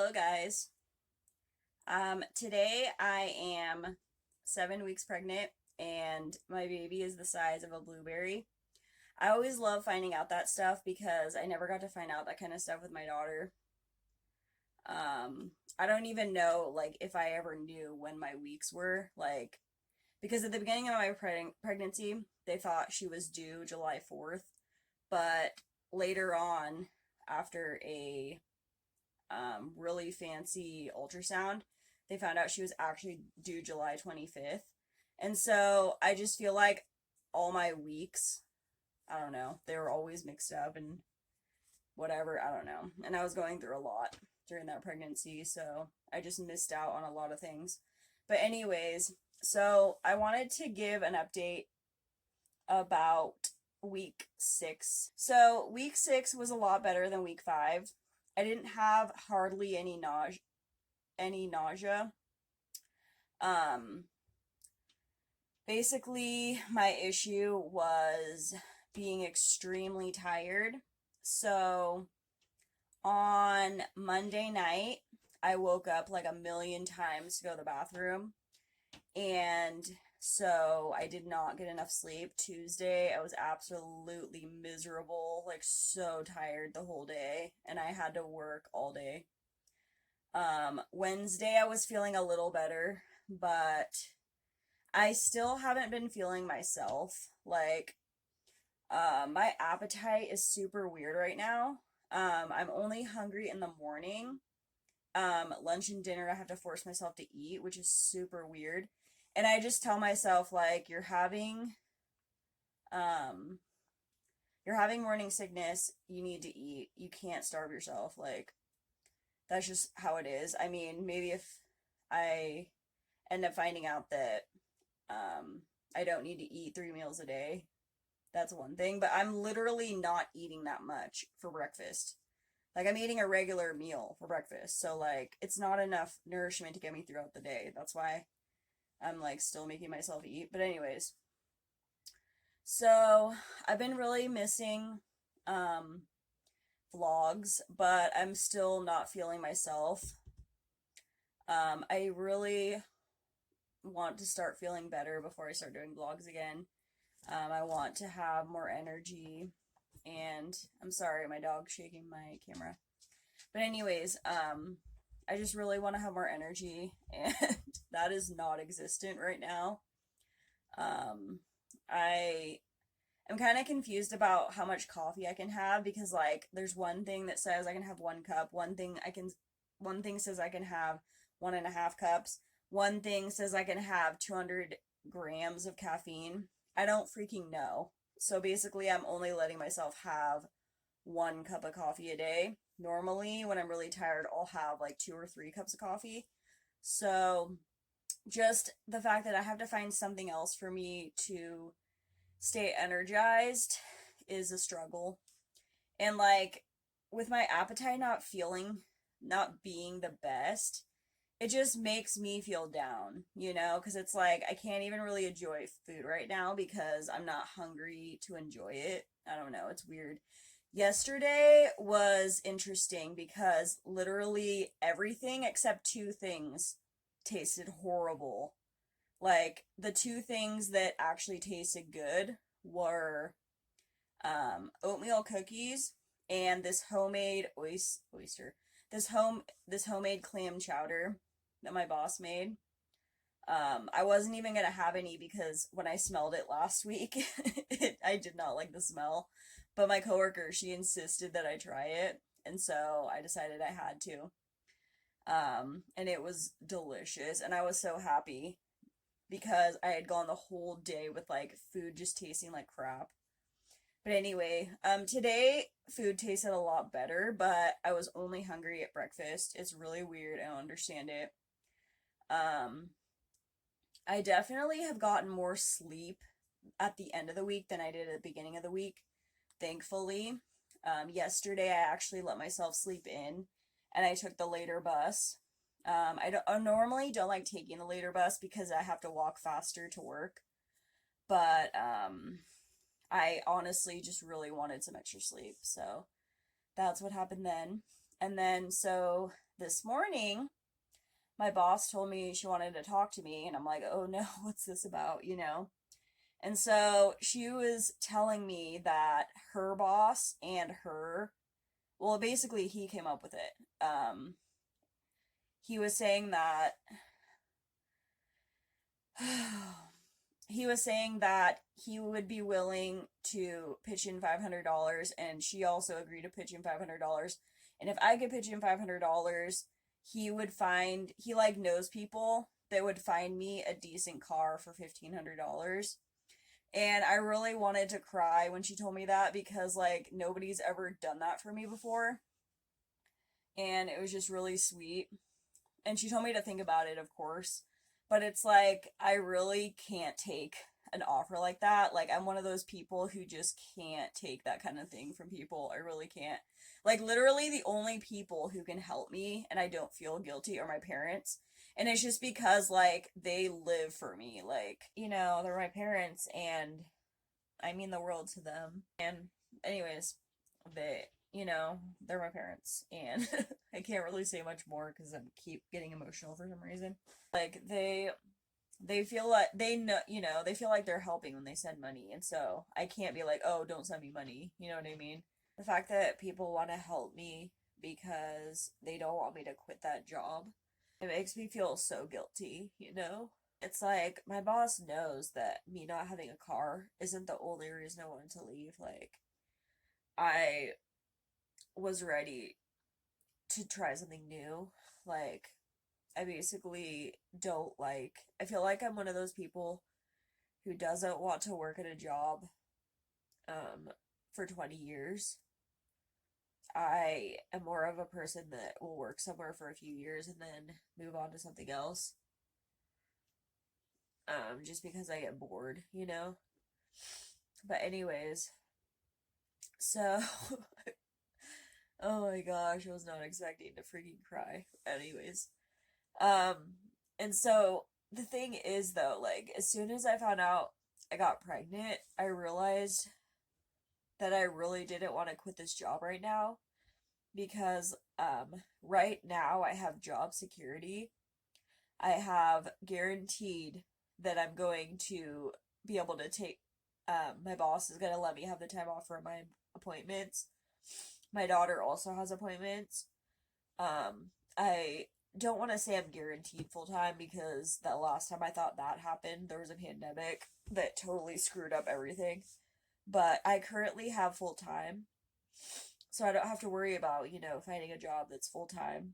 Hello, guys. Today I am 7 weeks pregnant and my baby is the size of a blueberry. I always love finding out that stuff because I never got to find out that kind of stuff with my daughter. I don't even know, like, if I ever knew when my weeks were, like, because at the beginning of my pregnancy, they thought she was due July 4th, but later on, after a really fancy ultrasound, they found out she was actually due July 25th. And so I just feel like all my weeks, I don't know, they were always mixed up and whatever, I don't know. And I was going through a lot during that pregnancy, so I just missed out on a lot of things. But, anyways, so I wanted to give an update about week 6. So, week 6 was a lot better than week 5. I didn't have hardly any nausea. Um, Basically, my issue was being extremely tired. So, on Monday night, I woke up like a million times to go to the bathroom. And so I did not get enough sleep. Tuesday, I was absolutely miserable, like so tired the whole day. And I had to work all day. Wednesday, I was feeling a little better, but I still haven't been feeling myself. Like, my appetite is super weird right now. I'm only hungry in the morning. Lunch and dinner, I have to force myself to eat, which is super weird. And I just tell myself, like, um, you're having morning sickness. You need to eat. You can't starve yourself. Like, that's just how it is. I mean, maybe if I end up finding out that I don't need to eat 3 meals a day, that's one thing. But I'm literally not eating that much for breakfast. Like, I'm eating a regular meal for breakfast. So, like, it's not enough nourishment to get me throughout the day. That's why I'm, like, still making myself eat. But, anyways, so I've been really missing um, vlogs, but I'm still not feeling myself. I really want to start feeling better before I start doing vlogs again. I want to have more energy, and I'm sorry, my dog's shaking my camera. But anyways, I just really want to have more energy, and that is not existent right now. Um, I am kind of confused about how much coffee I can have because, like, there's one thing that says I can have 1 cup, one thing says I can have 1.5 cups, one thing says I can have 200 grams of caffeine. I don't freaking know. So basically, I'm only letting myself have 1 cup of coffee a day. Normally, when I'm really tired, I'll have like 2 or 3 cups of coffee. So just the fact that I have to find something else for me to stay energized is a struggle. And like with my appetite not being the best, it just makes me feel down, because it's like I can't even really enjoy food right now because I'm not hungry to enjoy it. I don't know, it's weird. Yesterday was interesting because literally everything except 2 things tasted horrible. Like, the 2 things that actually tasted good were oatmeal cookies and this homemade oyster, this homemade clam chowder that my boss made. I wasn't even gonna have any because when I smelled it last week, I did not like the smell. But my coworker, she insisted that I try it, and so I decided I had to. And it was delicious, and I was so happy because I had gone the whole day with like food just tasting like crap. But anyway, today food tasted a lot better, but I was only hungry at breakfast. It's really weird. I don't understand it. Um, I definitely have gotten more sleep at the end of the week than I did at the beginning of the week, thankfully. Yesterday, I actually let myself sleep in and I took the later bus. I normally don't like taking the later bus because I have to walk faster to work, but I honestly just really wanted some extra sleep, so that's what happened then. And then, so this morning, my boss told me she wanted to talk to me, and I'm like, oh no, what's this about, you know? And so she was telling me that her boss and her, well, basically, he came up with it. He was saying that he was saying that he would be willing to pitch in $500, and she also agreed to pitch in $500. And if I could pitch in $500, he like knows people that would find me a decent car for $1,500. And I really wanted to cry when she told me that because like nobody's ever done that for me before. And it was just really sweet. And she told me to think about it, of course. But it's like, I really can't take an offer like that. Like, I'm one of those people who just can't take that kind of thing from people. I really can't. Like, literally, the only people who can help me and I don't feel guilty are my parents. And it's just because, like, they live for me. Like, you know, they're my parents and I mean the world to them. And, anyways, they, you know, they're my parents. And I can't really say much more because I keep getting emotional for some reason. Like, they feel like they know, you know, they feel like they're helping when they send money. And so I can't be like, oh, don't send me money. You know what I mean? The fact that people want to help me because they don't want me to quit that job, it makes me feel so guilty, you know? It's like my boss knows that me not having a car isn't the only reason I wanted to leave. Like, I was ready to try something new. Like, I basically don't like, I feel like I'm one of those people who doesn't want to work at a job um, for 20 years. I am more of a person that will work somewhere for a few years and then move on to something else. Just because I get bored, you know? But anyways, so oh my gosh, I was not expecting to freaking cry. Anyways, um, and so the thing is though, like as soon as I found out I got pregnant, I realized that I really didn't want to quit this job right now because right now I have job security. I have guaranteed that I'm going to be able to take my boss is going to let me have the time off for my appointments. My daughter also has appointments. I don't want to say I'm guaranteed full time because the last time I thought that happened, there was a pandemic that totally screwed up everything. But I currently have full time, so I don't have to worry about, you know, finding a job that's full time.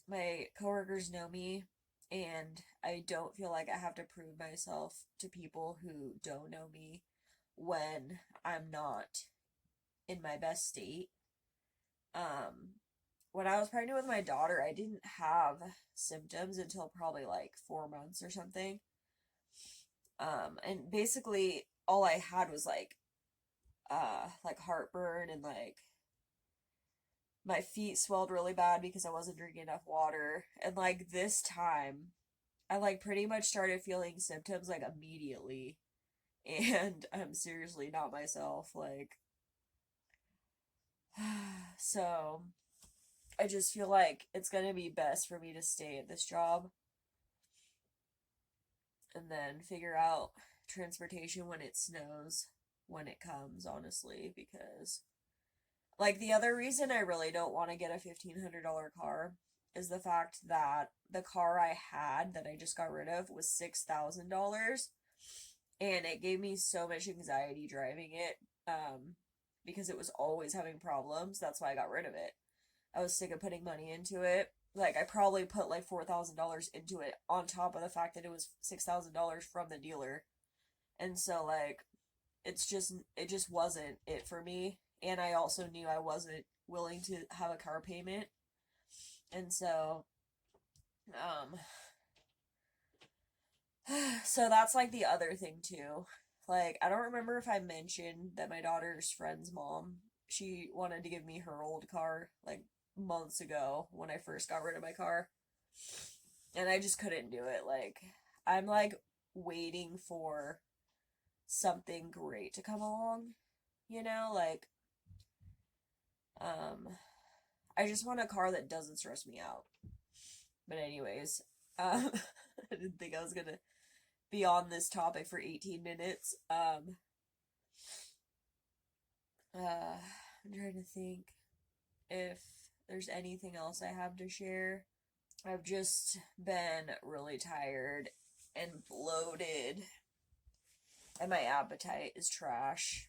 My coworkers know me, and I don't feel like I have to prove myself to people who don't know me when I'm not in my best state. Um, when I was pregnant with my daughter, I didn't have symptoms until probably like 4 months or something. And basically all I had was like heartburn and like my feet swelled really bad because I wasn't drinking enough water. And like this time, I like pretty much started feeling symptoms like immediately. And I'm seriously not myself. Like, so I just feel like it's gonna be best for me to stay at this job and then figure out transportation when it snows when it comes, honestly, because like the other reason I really don't want to get a $1,500 car is the fact that the car I had that I just got rid of was $6,000 and it gave me so much anxiety driving it because it was always having problems. That's why I got rid of it. I was sick of putting money into it. Like I probably put like $4,000 into it on top of the fact that it was $6,000 from the dealer. And so like it just wasn't it for me. And I also knew I wasn't willing to have a car payment. And so um so that's like the other thing too. Like I don't remember if I mentioned that my daughter's friend's mom, she wanted to give me her old car like months ago when I first got rid of my car. And I just couldn't do it. Like I'm like waiting for something great to come along, you know, like um I just want a car that doesn't stress me out. But anyways, I didn't think I was gonna be on this topic for 18 minutes. I'm trying to think if there's anything else I have to share. I've just been really tired and bloated, and my appetite is trash.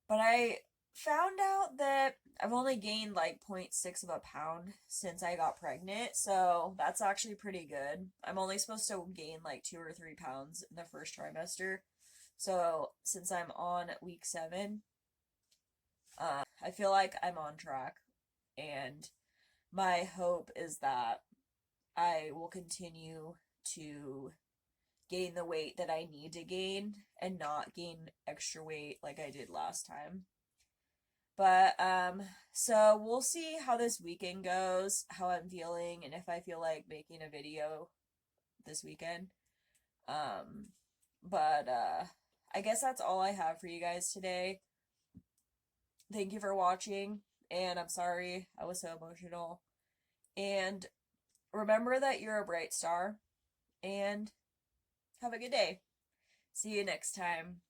But I found out that I've only gained like 0.6 of a pound since I got pregnant, so that's actually pretty good. I'm only supposed to gain like 2 or 3 pounds in the first trimester. So since I'm on week 7, I feel like I'm on track, and my hope is that I will continue to gain the weight that I need to gain and not gain extra weight like I did last time. But so we'll see how this weekend goes, how I'm feeling, and if I feel like making a video this weekend. Um but I guess that's all I have for you guys today. Thank you for watching, and I'm sorry I was so emotional. And remember that you're a bright star, and have a good day. See you next time.